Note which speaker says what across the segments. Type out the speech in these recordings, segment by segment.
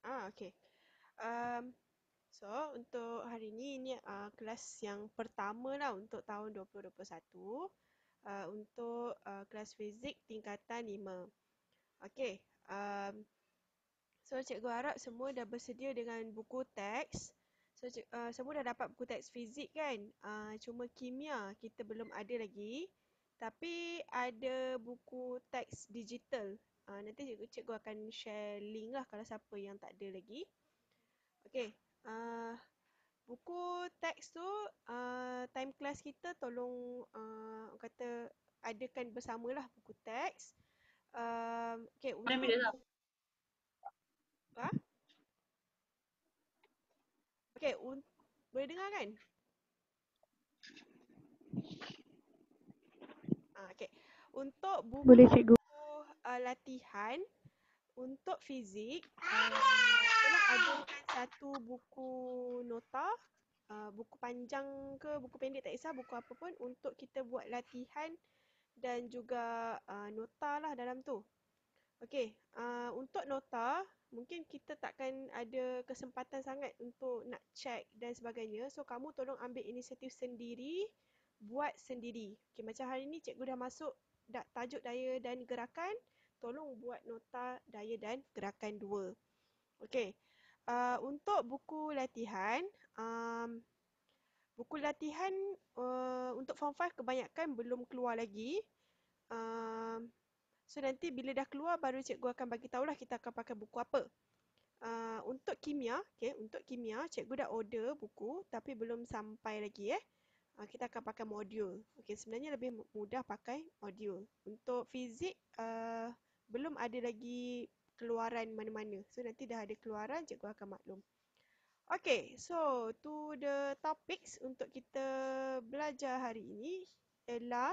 Speaker 1: Okey. Um, so, untuk hari ini kelas yang pertama lah untuk tahun 2021. Untuk kelas fizik tingkatan 5. Okey. So, cikgu harap semua dah bersedia dengan buku teks. So, semua dah dapat buku teks fizik kan? Cuma kimia kita belum ada lagi. Tapi ada buku teks digital. Nanti cikgu akan share link lah kalau siapa yang tak ada lagi. Okey. Buku teks tu time class kita tolong orang kata adakan bersamalah buku teks. Okey, untuk ha? Okey, boleh dengar kan? Okey. Untuk
Speaker 2: Boleh
Speaker 1: buku
Speaker 2: cikgu.
Speaker 1: latihan untuk fizik, tolong adakan satu buku nota, buku panjang ke buku pendek tak kisah, buku apa pun untuk kita buat latihan dan juga nota lah dalam tu. Okey, untuk nota, mungkin kita takkan ada kesempatan sangat untuk nak check dan sebagainya. So, kamu tolong ambil inisiatif sendiri, buat sendiri. Okey, macam hari ni cikgu dah masuk tajuk daya dan gerakan. Tolong buat nota daya dan gerakan 2. Okey, untuk buku latihan untuk form 5 kebanyakan belum keluar lagi. Um, So nanti bila dah keluar baru cikgu akan bagi tahulah kita akan pakai buku apa. Untuk kimia, okay, untuk kimia cikgu dah order buku tapi belum sampai lagi kita akan pakai modul. Okay, sebenarnya lebih mudah pakai modul. Untuk fizik belum ada lagi keluaran mana-mana. So nanti dah ada keluaran cikgu akan maklum. Okay, so to the topics untuk kita belajar hari ini ialah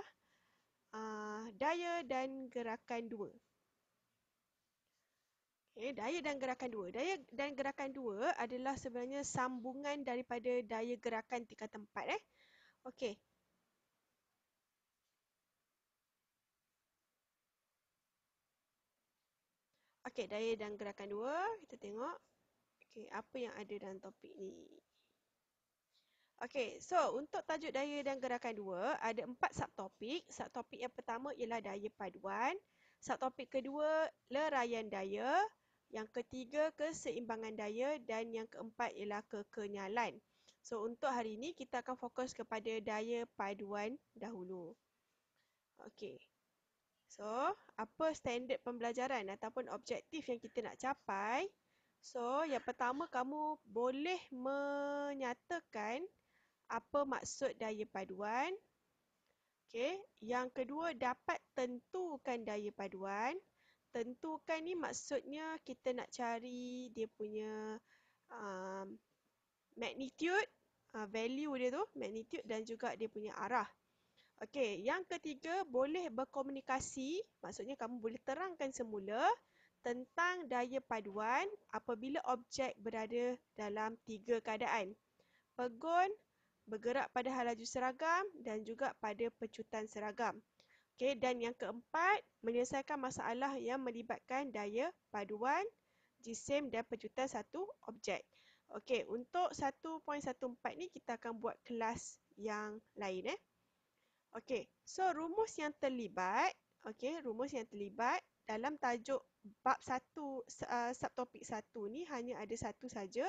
Speaker 1: daya dan gerakan 2. Okay, daya dan gerakan 2. Daya dan gerakan 2 adalah sebenarnya sambungan daripada daya gerakan tingkatan 4. Okey. Okey, daya dan gerakan 2. Kita tengok. Okey, apa yang ada dalam topik ni. Okey, so untuk tajuk daya dan gerakan 2, ada 4 subtopik. Subtopik yang pertama ialah daya paduan. Subtopik kedua, leraian daya. Yang ketiga, keseimbangan daya. Dan yang keempat ialah kekenyalan. So, untuk hari ini kita akan fokus kepada daya paduan dahulu. Okey. So, apa standard pembelajaran ataupun objektif yang kita nak capai? So, yang pertama kamu boleh menyatakan apa maksud daya paduan. Okey, yang kedua dapat tentukan daya paduan. Tentukan ni maksudnya kita nak cari dia punya um, magnitude, value dia tu, magnitude dan juga dia punya arah. Okey, yang ketiga boleh berkomunikasi, maksudnya kamu boleh terangkan semula tentang daya paduan apabila objek berada dalam 3 keadaan. Pegun, bergerak pada hal laju seragam dan juga pada pecutan seragam. Okey, dan yang keempat, menyelesaikan masalah yang melibatkan daya paduan, jisim dan pecutan satu objek. Okey, untuk 1.14 ni kita akan buat kelas yang lain Okey, so rumus yang terlibat, rumus yang terlibat dalam tajuk bab 1 subtopik 1 ni hanya ada satu saja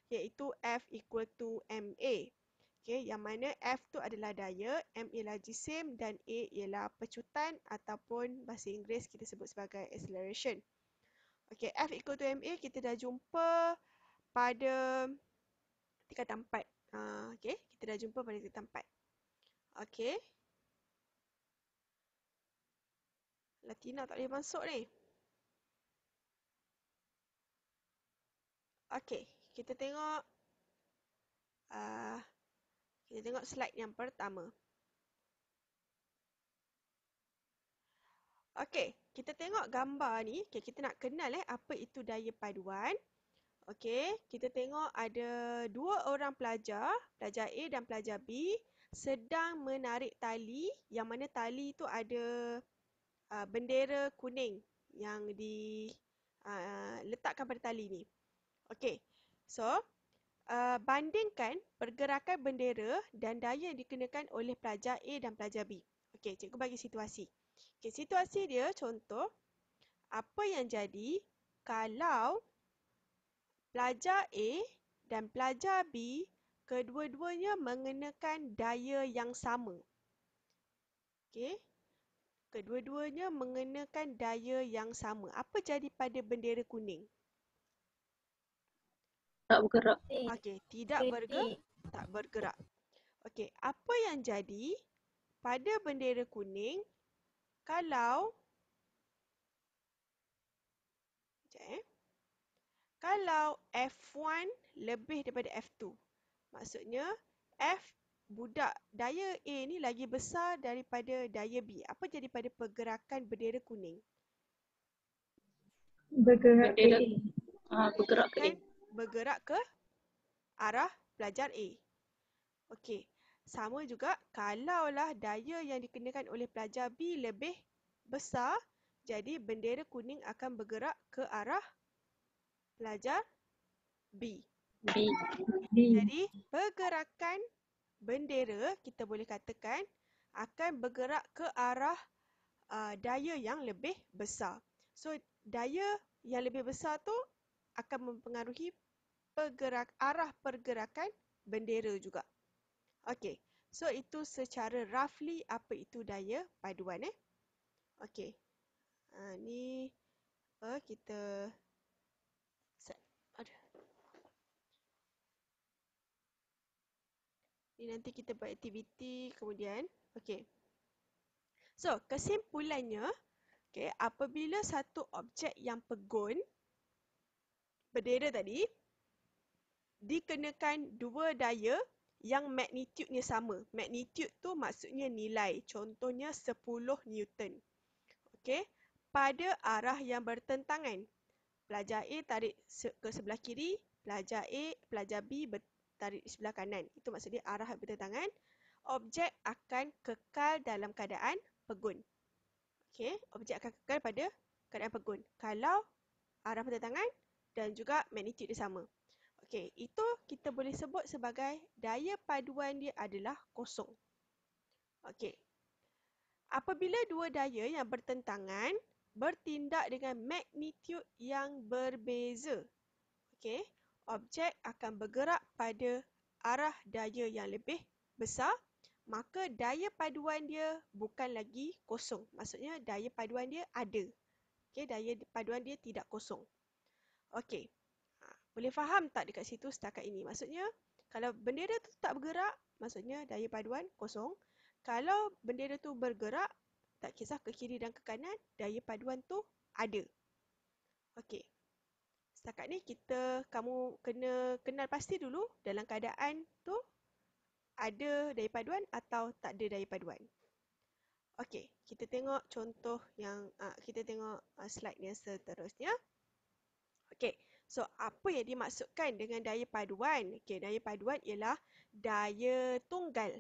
Speaker 1: iaitu F equal to MA. Okey, yang mana F tu adalah daya, M ialah jisim dan A ialah pecutan ataupun bahasa Inggeris kita sebut sebagai acceleration. Okey, F equal to MA kita dah jumpa pada tingkatan 4. Okey, kita dah jumpa pada tingkatan 4. Okey. Latina tak boleh masuk ni. Okey, kita tengok uh, slide yang pertama. Okey, kita tengok gambar ni. Okay, kita nak kenal apa itu daya paduan. Okey, kita tengok ada dua orang pelajar, pelajar A dan pelajar B sedang menarik tali yang mana tali tu ada bendera kuning yang diletakkan pada tali ni. Okey. So, bandingkan pergerakan bendera dan daya yang dikenakan oleh pelajar A dan pelajar B. Okey, cikgu bagi situasi. Okey, situasi dia contoh, apa yang jadi kalau pelajar A dan pelajar B kedua-duanya mengenakan daya yang sama. Okey, kedua-duanya mengenakan daya yang sama. Apa jadi pada bendera kuning?
Speaker 2: Tak bergerak.
Speaker 1: Okey, tak bergerak. Okey, apa yang jadi pada bendera kuning kalau sekejap, kalau F1 lebih daripada F2? Maksudnya F budak daya A ni lagi besar daripada daya B. Apa jadi pada pergerakan bendera kuning?
Speaker 3: Bergerak ke
Speaker 2: Bendera
Speaker 3: A.
Speaker 2: bergerak ke A.
Speaker 1: Akan bergerak ke arah pelajar A. Okey, sama juga kalaulah daya yang dikenakan oleh pelajar B lebih besar, jadi bendera kuning akan bergerak ke arah pelajar B.
Speaker 2: B.
Speaker 3: B.
Speaker 1: Jadi, pergerakan bendera kita boleh katakan akan bergerak ke arah daya yang lebih besar. So, daya yang lebih besar tu akan mempengaruhi arah pergerakan bendera juga. Okey, so itu secara roughly apa itu daya paduan. Okey, ni kita set. Aduh. Ni nanti kita buat aktiviti kemudian. Okey. So, kesimpulannya, okay, apabila satu objek yang pegun, bendera tadi, dikenakan dua daya yang magnitudenya sama. Magnitude tu maksudnya nilai. Contohnya 10 Newton. Okey, pada arah yang bertentangan. Pelajar A tarik ke sebelah kiri, pelajar B tarik di sebelah kanan. Itu maksudnya arah yang bertentangan. Objek akan kekal dalam keadaan pegun. Okey, objek akan kekal pada keadaan pegun kalau arah bertentangan dan juga magnitude dia sama. Okey, itu kita boleh sebut sebagai daya paduan dia adalah kosong. Okey. Apabila dua daya yang bertentangan bertindak dengan magnitude yang berbeza, okey, objek akan bergerak pada arah daya yang lebih besar, maka daya paduan dia bukan lagi kosong. Maksudnya daya paduan dia ada. Okey, daya paduan dia tidak kosong. Okey. Boleh faham tak dekat situ setakat ini? Maksudnya kalau bendera tu tak bergerak, maksudnya daya paduan kosong. Kalau bendera tu bergerak, tak kisah ke kiri dan ke kanan, daya paduan tu ada. Okey. Setakat ni kamu kena kenal pasti dulu dalam keadaan tu ada daya paduan atau tak ada daya paduan. Okey, kita tengok contoh yang kita tengok slide yang seterusnya. Okey, so apa yang dimaksudkan dengan daya paduan? Okey, daya paduan ialah daya tunggal.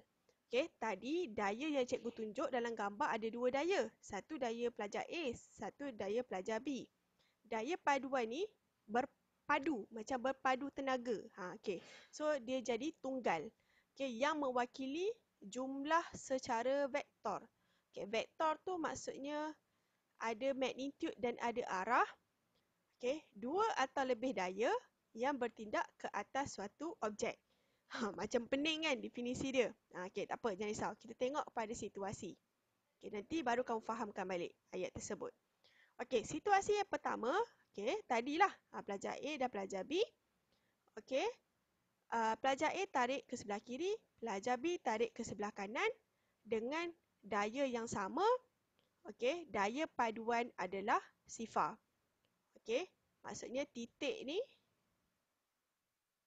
Speaker 1: Okey, tadi daya yang cikgu tunjuk dalam gambar ada dua daya. Satu daya pelajar A, satu daya pelajar B. Daya paduan ni berpadu, macam berpadu tenaga. Okey. So dia jadi tunggal. Okey, yang mewakili jumlah secara vektor. Okey, vektor tu maksudnya ada magnitude dan ada arah. Okey, dua atau lebih daya yang bertindak ke atas suatu objek. Macam pening kan definisi dia. Okey, tak apa, jangan risau. Kita tengok pada situasi. Okey, nanti baru kamu fahamkan balik ayat tersebut. Okey, situasi yang pertama, okey, tadilah pelajar A dan pelajar B. Okey, pelajar A tarik ke sebelah kiri, pelajar B tarik ke sebelah kanan dengan daya yang sama. Okey, daya paduan adalah sifar. Okey, maksudnya titik ni,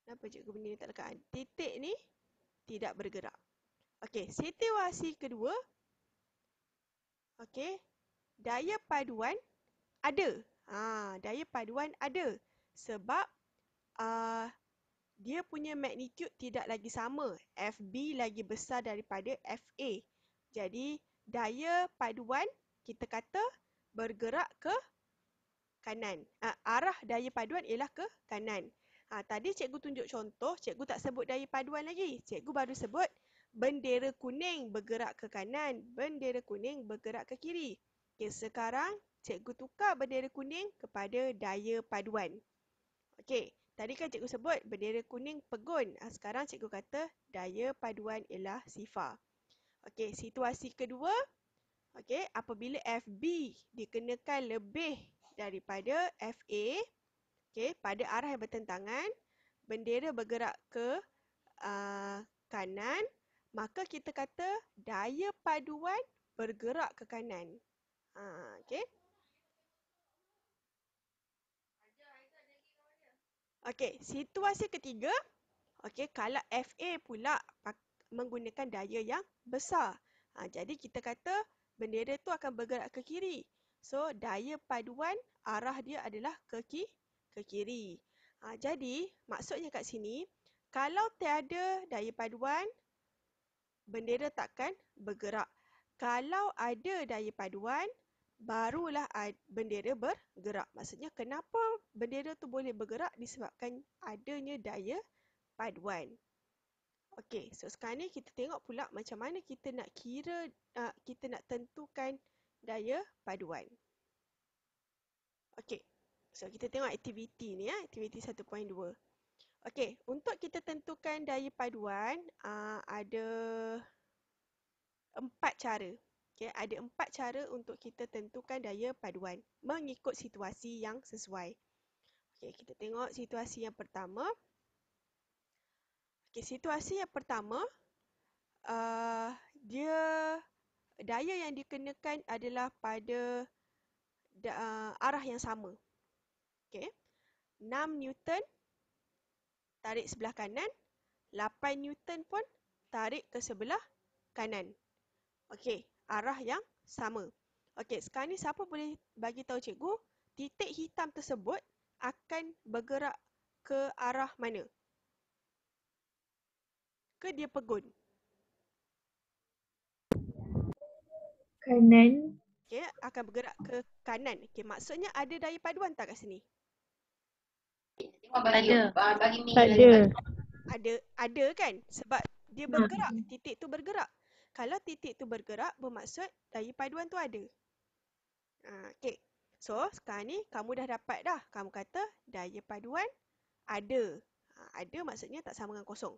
Speaker 1: kenapa cikgu benda ni tak lekat? Titik ni tidak bergerak. Okey, situasi kedua, okey, daya paduan ada. Daya paduan ada sebab dia punya magnitude tidak lagi sama. FB lagi besar daripada FA. Jadi, daya paduan kita kata bergerak ke kanan. Arah daya paduan ialah ke kanan. Tadi cikgu tunjuk contoh, cikgu tak sebut daya paduan lagi. Cikgu baru sebut bendera kuning bergerak ke kanan, bendera kuning bergerak ke kiri. Okey, sekarang cikgu tukar bendera kuning kepada daya paduan. Okey, tadi kan cikgu sebut bendera kuning pegun. Sekarang cikgu kata daya paduan ialah sifar. Okey, situasi kedua, okey, apabila FB dikenakan lebih daripada FA, okey, pada arah yang bertentangan, bendera bergerak ke kanan, maka kita kata daya paduan bergerak ke kanan. Okey. Okey, situasi ketiga, okey, kalau FA pula menggunakan daya yang besar. Jadi kita kata bendera tu akan bergerak ke kiri. So, daya paduan arah dia adalah ke kiri. Jadi, maksudnya kat sini, kalau tiada daya paduan, bendera takkan bergerak. Kalau ada daya paduan, barulah bendera bergerak. Maksudnya kenapa bendera tu boleh bergerak disebabkan adanya daya paduan. Okey, so sekarang ni kita tengok pula macam mana kita nak kira, kita nak tentukan daya paduan. Okey, so kita tengok aktiviti ni, aktiviti 1.2. Okey, untuk kita tentukan daya paduan, ada 4 cara. Okay, ada 4 cara untuk kita tentukan daya paduan mengikut situasi yang sesuai. Okay, kita tengok situasi yang pertama. Okay, situasi yang pertama, dia daya yang dikenakan adalah pada arah yang sama. Okay, 6 Newton tarik sebelah kanan, 8 Newton pun tarik ke sebelah kanan. Okey, arah yang sama. Okey, sekarang ni siapa boleh bagi tahu cikgu titik hitam tersebut akan bergerak ke arah mana? Ke dia pegun?
Speaker 2: Kanan.
Speaker 1: Okey, akan bergerak ke kanan. Okey, maksudnya ada daya paduan tak kat sini?
Speaker 2: Ada. Ada.
Speaker 1: Ada kan? Sebab dia bergerak, titik tu bergerak. Kalau titik tu bergerak, bermaksud daya paduan tu ada. Okey. So, sekarang ni kamu dah dapat dah. Kamu kata daya paduan ada. Ada maksudnya tak sama dengan kosong.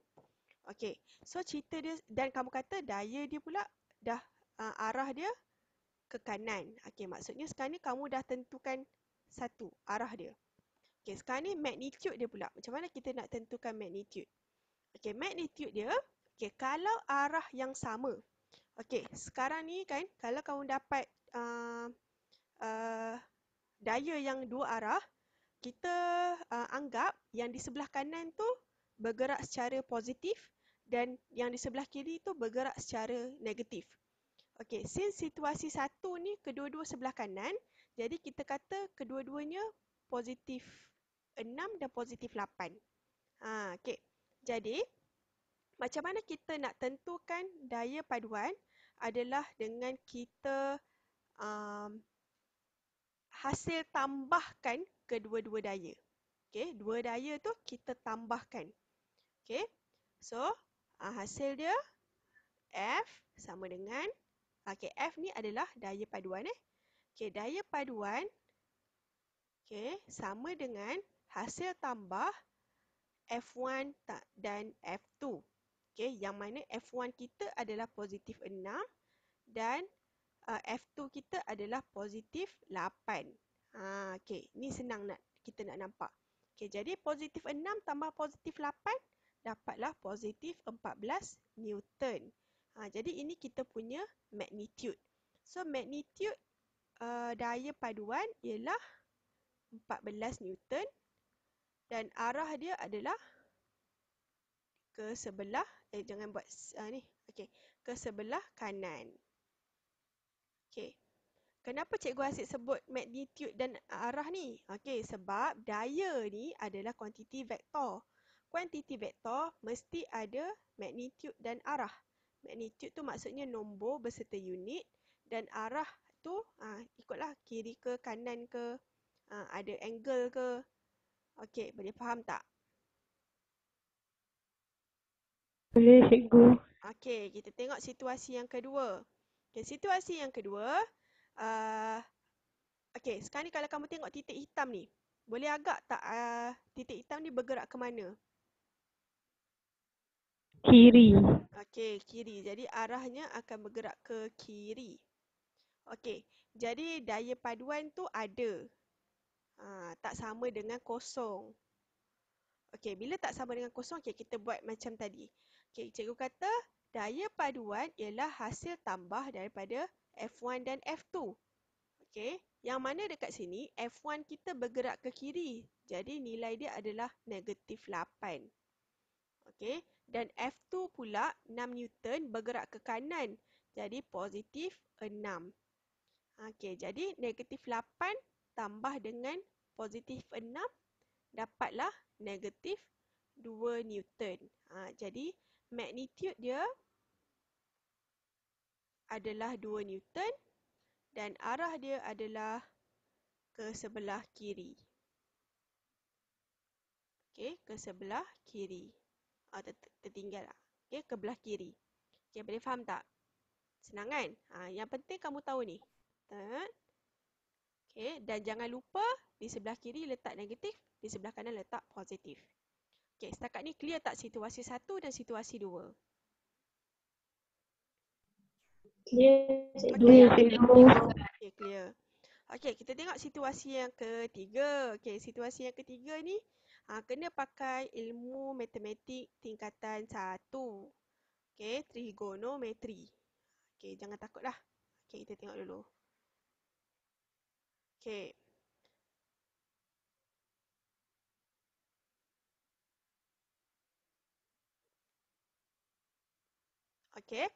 Speaker 1: Okey. So, cerita dia dan kamu kata daya dia pula dah arah dia ke kanan. Okey, maksudnya sekarang ni kamu dah tentukan satu arah dia. Okey, sekarang ni magnitude dia pula. Macam mana kita nak tentukan magnitude? Okey, magnitude dia, okey, kalau arah yang sama. Okey, sekarang ni kan kalau kamu dapat daya yang dua arah, kita anggap yang di sebelah kanan tu bergerak secara positif dan yang di sebelah kiri tu bergerak secara negatif. Okey, since situasi satu ni kedua-dua sebelah kanan, jadi kita kata kedua-duanya positif 6 dan positif 8. Okey. Jadi, macam mana kita nak tentukan daya paduan adalah dengan kita hasil tambahkan kedua-dua daya. Okey, dua daya tu kita tambahkan. Okey. So, hasil dia F sama dengan F ni adalah daya paduan Okey, daya paduan sama dengan hasil tambah F1 dan F2. Okey, yang mana F1 kita adalah positif 6 dan F2 kita adalah positif 8. Okey, ni senang kita nak nampak. Okey, jadi positif 6 tambah positif 8 dapatlah positif 14 Newton. Jadi ini kita punya magnitude. So magnitude daya paduan ialah 14 Newton dan arah dia adalah ke sebelah jangan buat ni. Okey, ke sebelah kanan. Okey. Kenapa cikgu asyik sebut magnitude dan arah ni? Okey, sebab daya ni adalah kuantiti vektor. Kuantiti vektor mesti ada magnitude dan arah. Magnitude tu maksudnya nombor beserta unit dan arah tu ikutlah kiri ke kanan ke, ada angle ke. Okey, boleh faham tak?
Speaker 3: Boleh, cikgu.
Speaker 1: Okey, kita tengok situasi yang kedua. Okey, situasi yang kedua, uh, okey, sekarang ni kalau kamu tengok titik hitam ni, boleh agak tak titik hitam ni bergerak ke mana?
Speaker 3: Kiri.
Speaker 1: Okey, kiri. Jadi arahnya akan bergerak ke kiri. Okey, jadi daya paduan tu ada. Tak sama dengan kosong. Okey, bila tak sama dengan kosong, okay, kita buat macam tadi. Okey, cikgu kata daya paduan ialah hasil tambah daripada F1 dan F2. Okey, yang mana dekat sini F1 kita bergerak ke kiri. Jadi nilai dia adalah negatif 8. Okey, dan F2 pula 6 Newton bergerak ke kanan. Jadi positif 6. Okey, jadi negatif 8 tambah dengan positif 6 dapatlah negatif 2 Newton. Jadi magnitude dia adalah 2 Newton dan arah dia adalah ke sebelah kiri. Okey, ke sebelah kiri. Tertinggal lah. Okey, ke belah kiri. Okey, boleh faham tak? Senang kan? Yang penting kamu tahu ni. Okey, dan jangan lupa di sebelah kiri letak negatif, di sebelah kanan letak positif. Okey, setakat ni clear tak situasi 1 dan situasi 2?
Speaker 2: Clear,
Speaker 1: Okey,
Speaker 3: Cikgu.
Speaker 1: okey, clear. Okey, kita tengok situasi yang ketiga. Okey, situasi yang ketiga ni kena pakai ilmu matematik tingkatan 1. Okey, trigonometri. Okey, jangan takutlah. Okey, kita tengok dulu. Okey. Okey.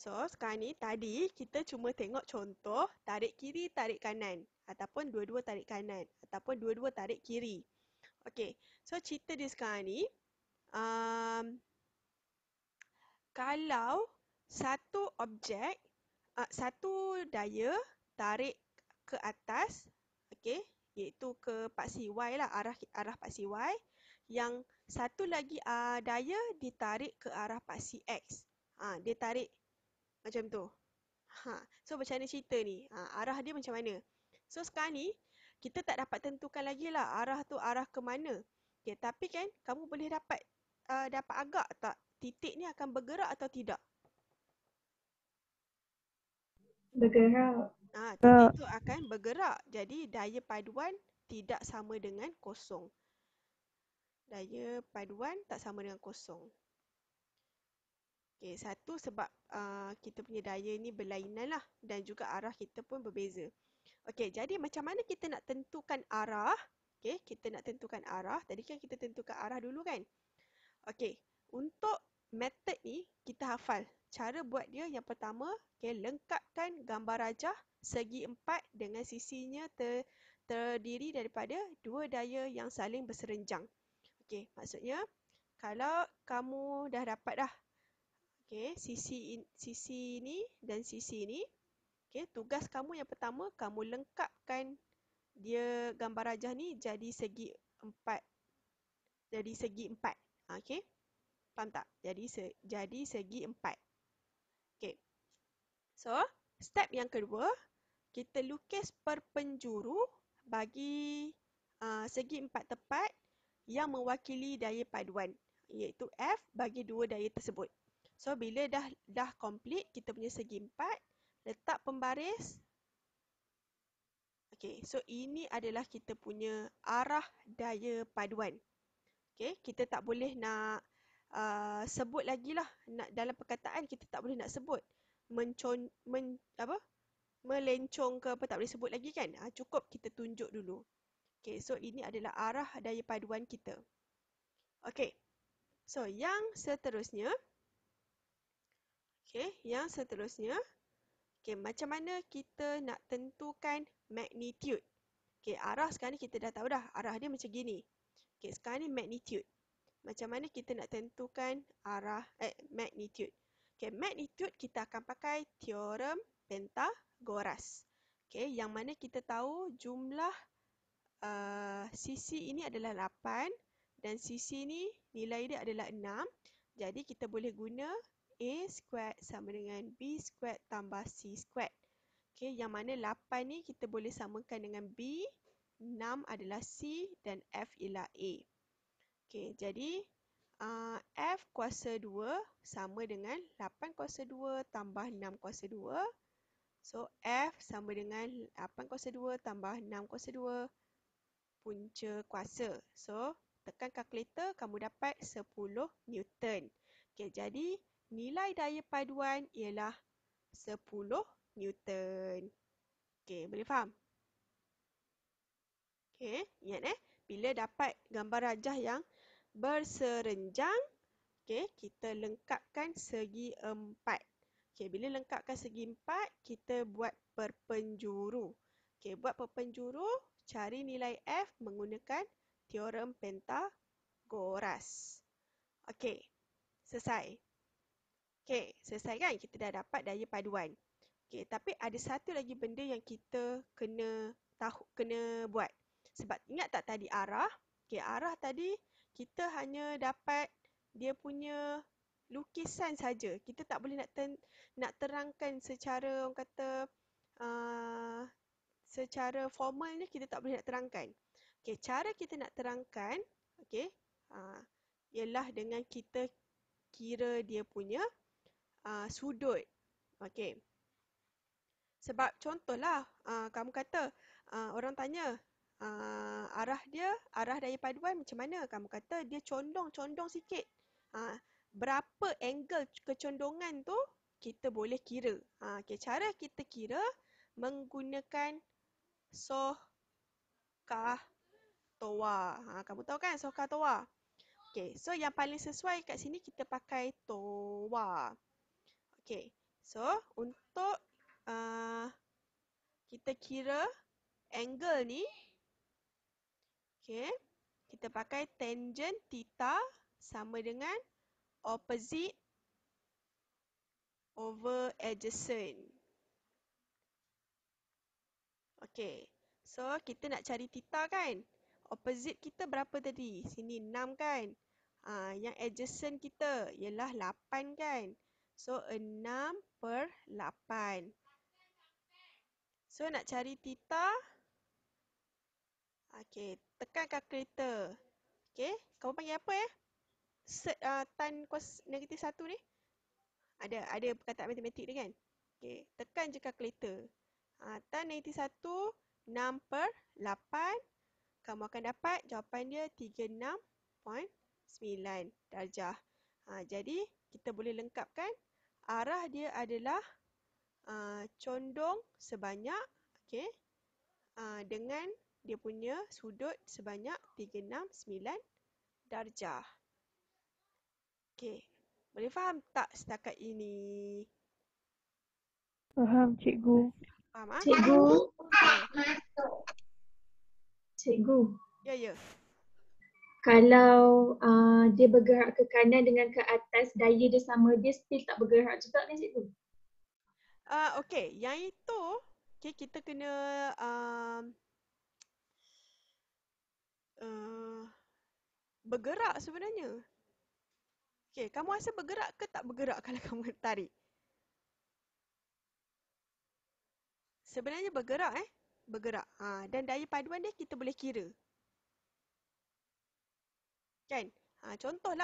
Speaker 1: So, sekarang ni tadi kita cuma tengok contoh tarik kiri, tarik kanan. Ataupun dua-dua tarik kanan. Ataupun dua-dua tarik kiri. Okey. So, cerita dia sekarang ni. Kalau satu objek, satu daya tarik ke atas, okey, iaitu ke paksi Y lah, arah paksi Y. Yang satu lagi daya ditarik ke arah paksi X. Dia tarik macam tu. So macam mana cerita ni? Arah dia macam mana? So sekarang ni kita tak dapat tentukan lagi lah arah tu arah ke mana. Okay, tapi kan kamu boleh dapat agak tak titik ni akan bergerak atau tidak?
Speaker 2: bergerak.
Speaker 1: Titik tu akan bergerak. Jadi daya paduan tidak sama dengan kosong. Daya paduan tak sama dengan kosong. Okay, satu sebab kita punya daya ni berlainan lah. Dan juga arah kita pun berbeza. Okey, jadi macam mana kita nak tentukan arah? Okey, kita nak tentukan arah. Tadi kan kita tentukan arah dulu kan? Okey, untuk method ni kita hafal. Cara buat dia yang pertama, okey, lengkapkan gambar rajah segi empat dengan sisinya terdiri daripada dua daya yang saling berserenjang. Okey, maksudnya kalau kamu dah dapat dah, okey, sisi ni dan sisi ni, okey, tugas kamu yang pertama, kamu lengkapkan dia gambar rajah ni jadi segi empat. Jadi segi empat. Okey. Faham tak? Jadi segi empat. Okey. So, step yang kedua, kita lukis perpenjuru bagi segi empat tepat yang mewakili daya paduan, iaitu F bagi dua daya tersebut. So, bila dah complete kita punya segi empat, letak pembaris. Okey, so ini adalah kita punya arah daya paduan. Okey, kita tak boleh nak sebut lagi lah. Dalam perkataan kita tak boleh nak sebut. Melencong ke apa, tak boleh sebut lagi kan? Cukup kita tunjuk dulu. Okey, so ini adalah arah daya paduan kita. Okey, so yang seterusnya. Okey, yang seterusnya. Okey, macam mana kita nak tentukan magnitude? Okey, arah sekarang ni kita dah tahu dah. Arah dia macam gini. Okey, sekarang ni magnitude. Macam mana kita nak tentukan arah magnitude? Okey, magnitude kita akan pakai teorem Pythagoras. Okey, yang mana kita tahu jumlah sisi ini adalah 8 dan sisi ni nilai dia adalah 6. Jadi kita boleh guna A squared sama dengan B squared tambah C squared. Okey, yang mana 8 ni kita boleh samakan dengan B, 6 adalah C dan F ialah A. Okey, jadi F kuasa 2 sama dengan 8 kuasa 2 tambah 6 kuasa 2. So, F sama dengan 8 kuasa 2 tambah 6 kuasa 2 punca kuasa. So, tekan kalkulator, kamu dapat 10 Newton. Okey, jadi nilai daya paduan ialah 10 Newton. Okey, boleh faham? Okey, ingat bila dapat gambar rajah yang berserenjang, okey, kita lengkapkan segi 4. Okey, bila lengkapkan segi 4, kita buat perpenjuru. Okey, buat perpenjuru, cari nilai F menggunakan teorem Pythagoras. Okey, selesai. Okey, selesai kan? Kita dah dapat daya paduan. Okey, tapi ada satu lagi benda yang kita kena buat. Sebab ingat tak tadi arah? Okey, arah tadi kita hanya dapat dia punya lukisan saja. Kita tak boleh nak terangkan secara orang kata secara formal ni kita tak boleh nak terangkan. Okey, cara kita nak terangkan, okey, ialah dengan kita kira dia punya sudut. Okey. Sebab contohlah, kamu kata, orang tanya, arah daya paduan macam mana? Kamu kata dia condong sikit. Berapa angle kecondongan tu kita boleh kira. Okay, cara kita kira menggunakan Sohcahtoa. Kamu tahu kan Sohcahtoa? Okay, so yang paling sesuai kat sini kita pakai toa. Okay, so untuk kita kira angle ni, okay, kita pakai tangent theta sama dengan opposite over adjacent. Okay, so kita nak cari theta kan? Opposite kita berapa tadi? Sini 6 kan? Yang adjacent kita ialah 8 kan? So 6/8. So nak cari theta, okay, tekan kalkulator. Okay, kamu panggil apa ya? Tan cos negatif 1 ni? Ada perkataan matematik dia kan? Okay, tekan je kalkulator. Tan negatif 1, 6/8. Kamu akan dapat jawapan dia 36.9 darjah. Jadi, kita boleh lengkapkan arah dia adalah condong sebanyak, okay, dengan dia punya sudut sebanyak 369 darjah. Okay, boleh faham tak setakat ini?
Speaker 2: Faham, cikgu.
Speaker 1: Faham ah?
Speaker 2: Cikgu,
Speaker 1: Ya.
Speaker 2: kalau dia bergerak ke kanan dengan ke atas, daya dia sama, dia still tak bergerak juga kan cikgu?
Speaker 1: Okay, yang itu, okay, kita kena bergerak sebenarnya. Okay, kamu rasa bergerak ke tak bergerak kalau kamu tarik? Sebenarnya bergerak bergerak. Dan daya paduan dia kita boleh kira. Kan? Contoh.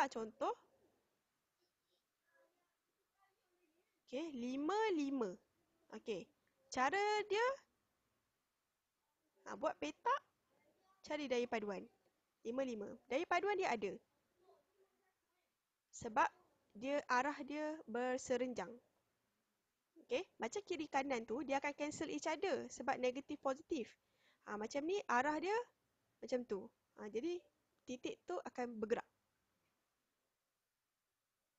Speaker 1: Okay, 5, 5. Okay, cara dia buat petak, cari daya paduan. 5, 5. Daya paduan dia ada. Sebab arah dia berserenjang. Okay, macam kiri kanan tu, dia akan cancel each other sebab negatif positif. Macam ni, arah dia macam tu. Jadi, titik tu akan bergerak.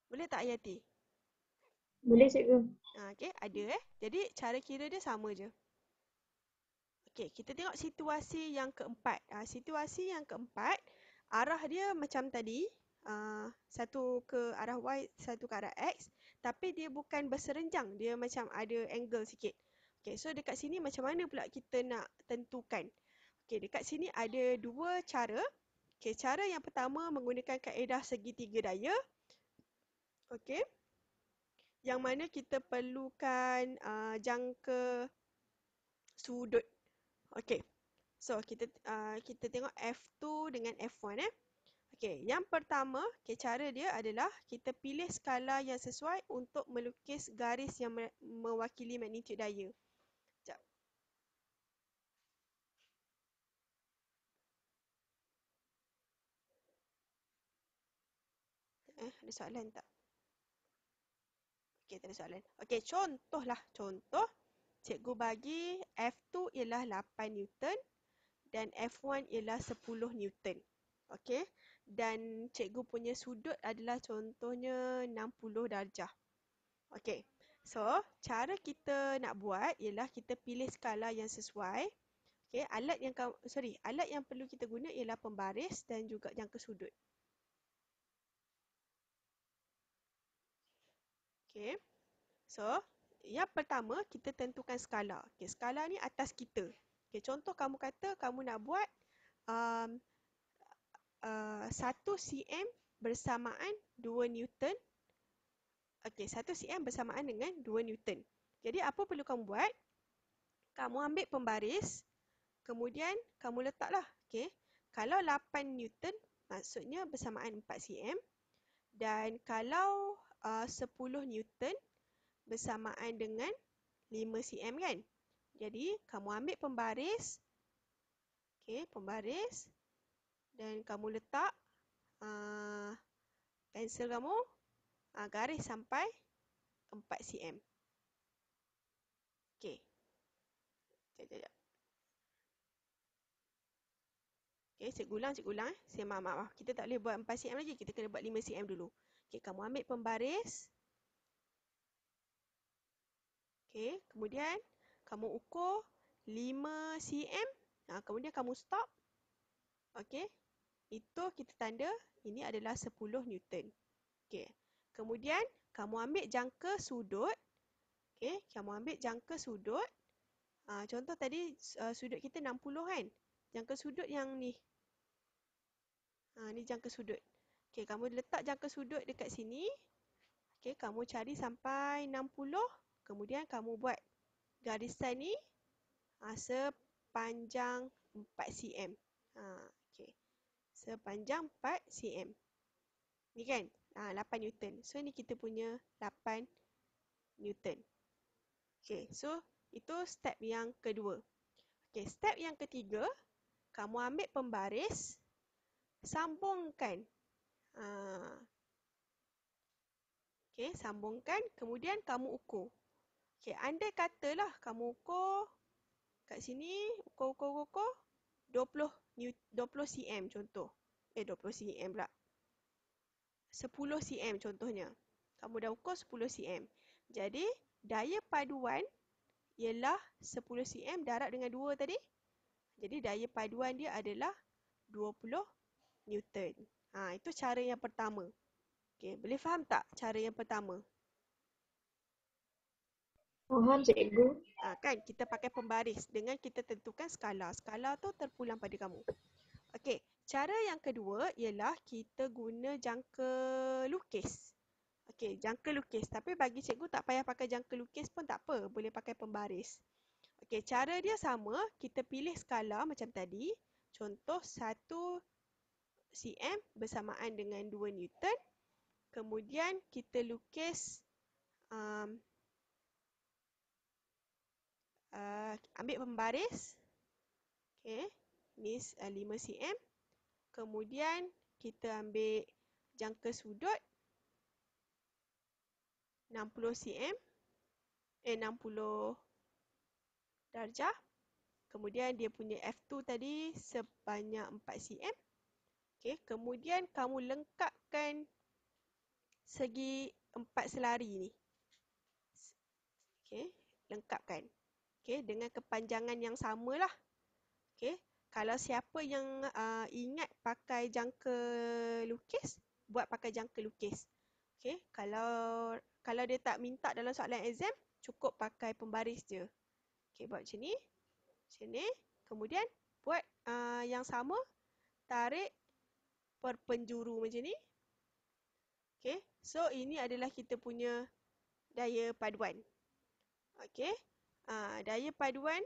Speaker 1: Boleh tak Hayati?
Speaker 2: Boleh cikgu.
Speaker 1: Okay, ada Jadi, cara kira dia sama je. Okay, kita tengok situasi yang keempat. Situasi yang keempat, arah dia macam tadi. Satu ke arah Y, satu ke arah X. Tapi dia bukan berserenjang. Dia macam ada angle sikit. Okay, so dekat sini macam mana pula kita nak tentukan? Okay, dekat sini ada dua cara. Okay, cara yang pertama menggunakan kaedah segitiga daya. Okey. Yang mana kita perlukan jangka sudut. Okey. So kita tengok F2 dengan F1 eh. Okey, yang pertama, cara dia adalah kita pilih skala yang sesuai untuk melukis garis yang mewakili magnitude daya. Sekejap. Ada soalan tak? Okey, tak ada soalan. Okey, contoh. Cikgu bagi F2 ialah 8 Newton dan F1 ialah 10 Newton. Okey. Dan cikgu punya sudut adalah contohnya 60 darjah. Okey. So, cara kita nak buat ialah kita pilih skala yang sesuai. Okey, alat yang perlu kita guna ialah pembaris dan juga jangka sudut. Okey. So, yang pertama kita tentukan skala. Okey, skala ni atas kita. Okey, contoh kamu kata kamu nak buat um, 1 cm bersamaan 2 Newton. Okey, 1 cm bersamaan dengan 2 Newton. Jadi apa perlu kamu buat? Kamu ambil pembaris, kemudian kamu letaklah. Okey. Kalau 8 Newton maksudnya bersamaan 4 cm dan kalau 10 Newton bersamaan dengan 5 cm kan? Jadi kamu ambil pembaris. Okey, pembaris dan kamu letak pensel kamu garis sampai 4 cm. Okey. Sekejap. Okey, cikgu ulang. Saya maaf. Kita tak boleh buat 4 cm lagi. Kita kena buat 5 cm dulu. Okey, kamu ambil pembaris. Okey, kemudian kamu ukur 5 cm. Kemudian kamu stop. Okey. Itu kita tanda ini adalah 10 Newton. Okey. Kemudian kamu ambil jangka sudut. Okey, kamu ambil jangka sudut. Contoh tadi sudut kita 60 kan? Jangka sudut yang ni. Ni jangka sudut. Okey, kamu letak jangka sudut dekat sini. Okey, kamu cari sampai 60. Kemudian kamu buat garisan ni sepanjang 4 cm. Okey. Sepanjang 4 cm. Ni kan? 8 Newton. So, ni kita punya 8 Newton. Okey, so itu step yang kedua. Okey, step yang ketiga, kamu ambil pembaris, sambungkan. Okey, sambungkan, kemudian kamu ukur. Okey, andai katalah kamu ukur kat sini, ukur 20 cm contoh. 20 cm pula. 10 cm contohnya. Kamu dah ukur 10 cm. Jadi, daya paduan ialah 10 cm darab dengan 2 tadi. Jadi, daya paduan dia adalah 20 Newton. Itu cara yang pertama. Okey, boleh faham tak cara yang pertama?
Speaker 2: Faham cikgu.
Speaker 1: Kan kita pakai pembaris dengan kita tentukan skala. Skala tu terpulang pada kamu. Okey, cara yang kedua ialah kita guna jangka lukis. Okey, jangka lukis. Tapi bagi cikgu tak payah pakai jangka lukis pun tak apa. Boleh pakai pembaris. Okey, cara dia sama. Kita pilih skala macam tadi. Contoh 1 cm bersamaan dengan 2 Newton. Kemudian kita lukis ambil pembaris. Okey, ni 5 cm. Kemudian kita ambil jangka sudut 60 cm. 60 darjah. Kemudian dia punya F2 tadi sebanyak 4 cm. Okey, kemudian kamu lengkapkan segi 4 selari ni. Okey, lengkapkan. Okey, dengan kepanjangan yang samalah. Okey, kalau siapa yang ingat pakai jangka lukis, buat pakai jangka lukis. Okey, kalau dia tak minta dalam soalan exam, cukup pakai pembaris je. Okey, buat macam ni. Macam ni. Kemudian buat yang sama, tarik perpenjuru macam ni. Okey, so ini adalah kita punya daya paduan. Okey, daya paduan,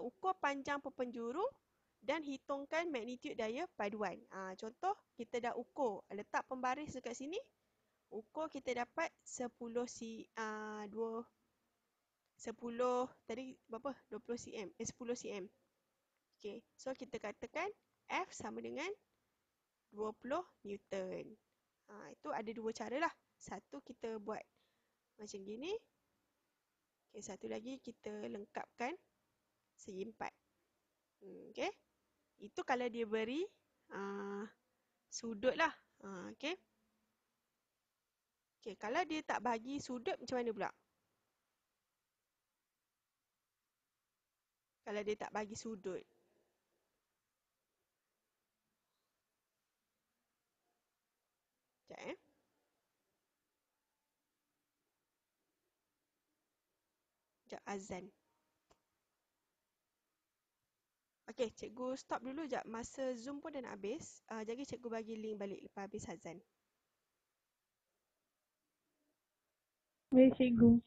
Speaker 1: ukur panjang perpenjuru dan hitungkan magnitude daya paduan. Contoh, kita dah ukur, letak pembaris dekat sini, ukur kita dapat 10 tadi berapa? 20 cm, 10 cm. Okey, so kita katakan F sama dengan 20 Newton. Itu ada dua cara lah. Satu kita buat macam gini. Okey, satu lagi kita lengkapkan segi empat. Okey. Itu kalau dia beri sudut lah. Okey. Okey, kalau dia tak bagi sudut macam mana pula? Kalau dia tak bagi sudut. Sekejap Sekejap azan. Okey, cikgu stop dulu sekejap. Masa Zoom pun dah nak habis. Jadi cikgu bagi link balik lepas habis azan.
Speaker 3: Baik, cikgu.